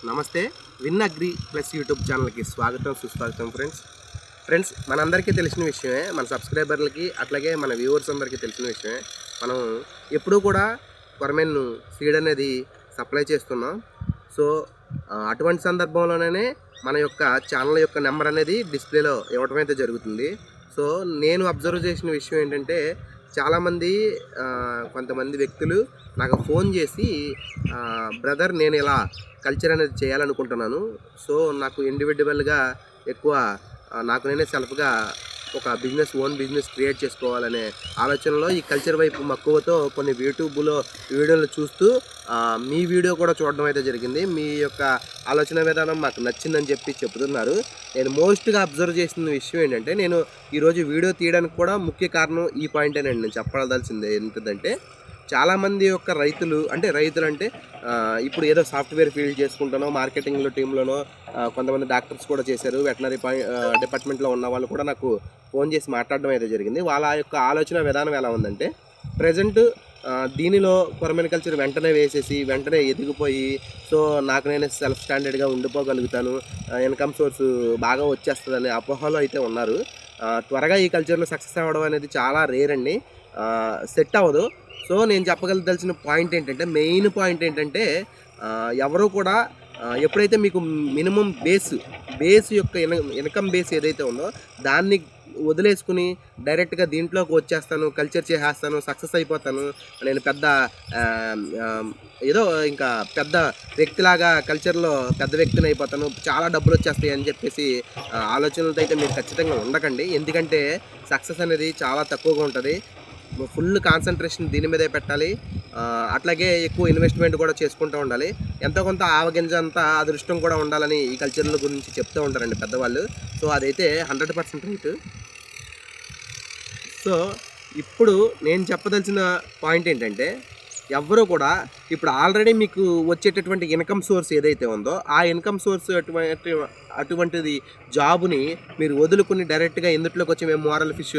నమస్తే. Win agri plus YouTube ఛానల్కి స్వాగతం సుస్వాగతం ఫ్రెండ్స్ మనందరికీ తెలిసిన విషయమే, మన సబ్స్క్రైబర్లకి అట్లాగే మన వ్యూవర్స్ అందరికీ తెలిసిన విషయమే. మనం ఎప్పుడూ కూడా కొరమెన్ సీడ్ అనేది సప్లై చేస్తున్నాం. సో అటువంటి సందర్భంలోనే మన యొక్క ఛానల్ యొక్క నెంబర్ అనేది డిస్ప్లేలో ఇవ్వడం అయితే జరుగుతుంది. సో నేను అబ్జర్వ్ చేసిన విషయం ఏంటంటే, చాలామంది కొంతమంది వ్యక్తులు నాకు ఫోన్ చేసి, బ్రదర్ నేను ఇలా కల్చర్ అనేది చేయాలనుకుంటున్నాను, సో నాకు ఇండివిజువల్గా ఎక్కువ నాకు నేనే సెల్ఫ్గా ఒక ఓన్ బిజినెస్ క్రియేట్ చేసుకోవాలనే ఆలోచనలో ఈ కల్చర్ వైపు మక్కువతో కొన్ని యూట్యూబ్లో వీడియోలు చూస్తూ మీ వీడియో కూడా చూడడం అయితే జరిగింది. మీ యొక్క ఆలోచన విధానం మాకు నచ్చిందని చెప్తున్నారు. నేను మోస్ట్గా అబ్జర్వ్ చేసిన విషయం ఏంటంటే, నేను ఈరోజు వీడియో తీయడానికి కూడా ముఖ్య కారణం ఈ పాయింటేనండి. నేను చెప్పదలసిందే ఏంటంటే, చాలామంది యొక్క రైతులు అంటే ఇప్పుడు ఏదో సాఫ్ట్వేర్ ఫీల్డ్ చేసుకుంటానో, మార్కెటింగ్లో టీంలోనో కొంతమంది డాక్టర్స్ కూడా చేశారు, వెటనరీ డిపార్ట్మెంట్లో ఉన్న వాళ్ళు కూడా నాకు ఫోన్ చేసి మాట్లాడడం అయితే జరిగింది. వాళ్ళ యొక్క ఆలోచన విధానం ఎలా ఉందంటే, ప్రజెంట్ దీనిలో కొరమెన్ కల్చర్ వెంటనే వేసేసి వెంటనే ఎదిగిపోయి, సో నాకు నేను సెల్ఫ్ స్టాండర్డ్గా ఉండిపోగలుగుతాను, ఇన్కమ్ సోర్స్ బాగా వచ్చేస్తుందనే అపోహలో అయితే ఉన్నారు. త్వరగా ఈ కల్చర్లో సక్సెస్ అవ్వడం అనేది చాలా రేర్ అండి, సెట్ అవ్వదు. సో నేను చెప్పగలదలసిన పాయింట్ ఏంటంటే, మెయిన్ పాయింట్ ఏంటంటే, ఎవరు కూడా ఎప్పుడైతే మీకు మినిమం బేస్ యొక్క ఇన్కమ్ బేస్ ఏదైతే ఉందో దాన్ని వదిలేసుకుని డైరెక్ట్గా దీంట్లోకి వచ్చేస్తాను, కల్చర్ చేసేస్తాను, సక్సెస్ అయిపోతాను, నేను ఏదో ఇంకా పెద్ద వ్యక్తిలాగా కల్చర్లో పెద్ద వ్యక్తిని అయిపోతాను, చాలా డబ్బులు వచ్చేస్తాయి అని చెప్పేసి ఆలోచనలతో అయితే మీరు ఖచ్చితంగా ఉండకండి. ఎందుకంటే సక్సెస్ అనేది చాలా తక్కువగా ఉంటుంది. ఫుల్ కాన్సన్ట్రేషన్ దీని మీదే పెట్టాలి, అట్లాగే ఎక్కువ ఇన్వెస్ట్మెంట్ కూడా చేసుకుంటూ ఉండాలి. ఎంతో కొంత ఆవగింజ అంతా అదృష్టం కూడా ఉండాలని ఈ కల్చర్ల గురించి చెప్తూ ఉంటారండి పెద్దవాళ్ళు. సో అదైతే 100% రైట్. సో ఇప్పుడు నేను చెప్పదలసిన పాయింట్ ఏంటంటే, ఎవ్వరూ కూడా ఇప్పుడు ఆల్రెడీ మీకు వచ్చేటటువంటి ఇన్కమ్ సోర్స్ ఏదైతే ఉందో ఆ ఇన్కమ్ సోర్స్ అటువంటిది జాబుని మీరు వదులుకుని డైరెక్ట్గా ఎందుట్లోకి వచ్చి మేము మోరల్ ఫిష్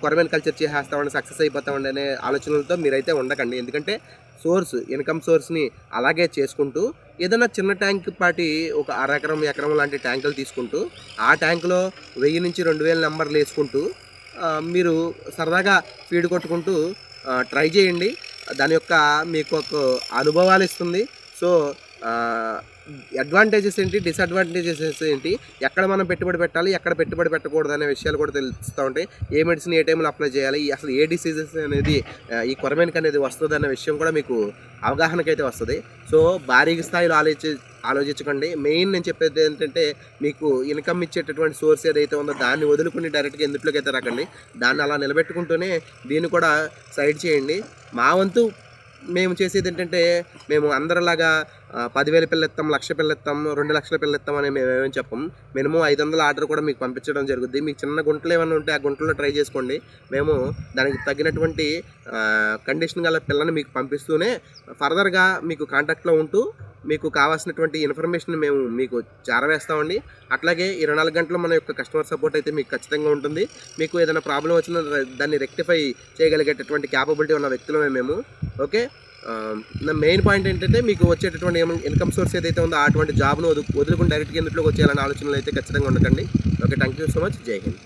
కొరమెన్ కల్చర్ చేసేస్తామండి, సక్సెస్ అయిపోతామండి అనే ఆలోచనలతో మీరైతే ఉండకండి. ఎందుకంటే ఇన్కమ్ సోర్స్ని అలాగే చేసుకుంటూ ఏదైనా చిన్న ట్యాంక్ పాటి ఒక ఎకరం లాంటి ట్యాంకులు తీసుకుంటూ ఆ ట్యాంకులో 1000 నుంచి 2000 నెంబర్లు వేసుకుంటూ మీరు సరదాగా ఫీడ్ కొట్టుకుంటూ ట్రై చేయండి. దాని యొక్క మీకు ఒక అనుభవాలు ఇస్తుంది. సో అడ్వాంటేజెస్ ఏంటి, డిసడ్వాంటేజెస్ ఏంటి, ఎక్కడ మనం పెట్టుబడి పెట్టాలి, ఎక్కడ పెట్టుబడి పెట్టకూడదు అనే విషయాలు కూడా తెలుస్తూ ఉంటాయి. ఏ మెడిసిన్ ఏ టైంలో అప్లై చేయాలి, అసలు ఏ డిసీజెస్ అనేది ఈ కొరమెన్కి అనేది వస్తుంది అనే విషయం కూడా మీకు అవగాహనకైతే వస్తుంది. సో భారీ స్థాయిలో ఆలోచించకండి. మెయిన్ నేను చెప్పేది ఏంటంటే, మీకు ఇన్కమ్ ఇచ్చేటటువంటి సోర్స్ ఏదైతే ఉందో దాన్ని వదులుకుని డైరెక్ట్గా ఎందుట్లోకి అయితే రాకండి. దాన్ని అలా నిలబెట్టుకుంటూనే దీన్ని కూడా సైడ్ చేయండి. మా వంతు మేము చేసేది ఏంటంటే, మేము అందరిలాగా 10,000 పిల్లెత్తాం, 1,00,000 పిల్లెత్తాం, 2 లక్షల పిల్లెత్తాం అని మేము ఏమేమి చెప్పం. మినిమం 500 ఆర్డర్ కూడా మీకు పంపించడం జరుగుద్ది. మీకు చిన్న గుంటలు ఏమైనా ఉంటే ఆ గుంటలో ట్రై చేసుకోండి. మేము దానికి తగినటువంటి కండిషన్ గల పిల్లని మీకు పంపిస్తూనే ఫర్దర్గా మీకు కాంటాక్ట్లో ఉంటూ మీకు కావాల్సినటువంటి ఇన్ఫర్మేషన్ మేము మీకు చేరవేస్తామండి. అట్లాగే 24 గంటలు మన యొక్క కస్టమర్ సపోర్ట్ అయితే మీకు ఖచ్చితంగా ఉంటుంది. మీకు ఏదైనా ప్రాబ్లం వచ్చినా దాన్ని రెక్టిఫై చేయగలిగేటటువంటి క్యాపబిలిటీ ఉన్న వ్యక్తులమే మేము. ఓకే, నా మెయిన్ పాయింట్ ఏంటంటే, మీకు వచ్చేటటువంటి ఇన్కమ్ సోర్స్ ఏదైతే ఉందో అటువంటి జాబ్ను వదులుకుని డైరెక్ట్గా ఎందులోకి వచ్చేయాలనే ఆలోచనలు అయితే ఖచ్చితంగా ఉండకండి. Okay, thank you so much. జై హింద్.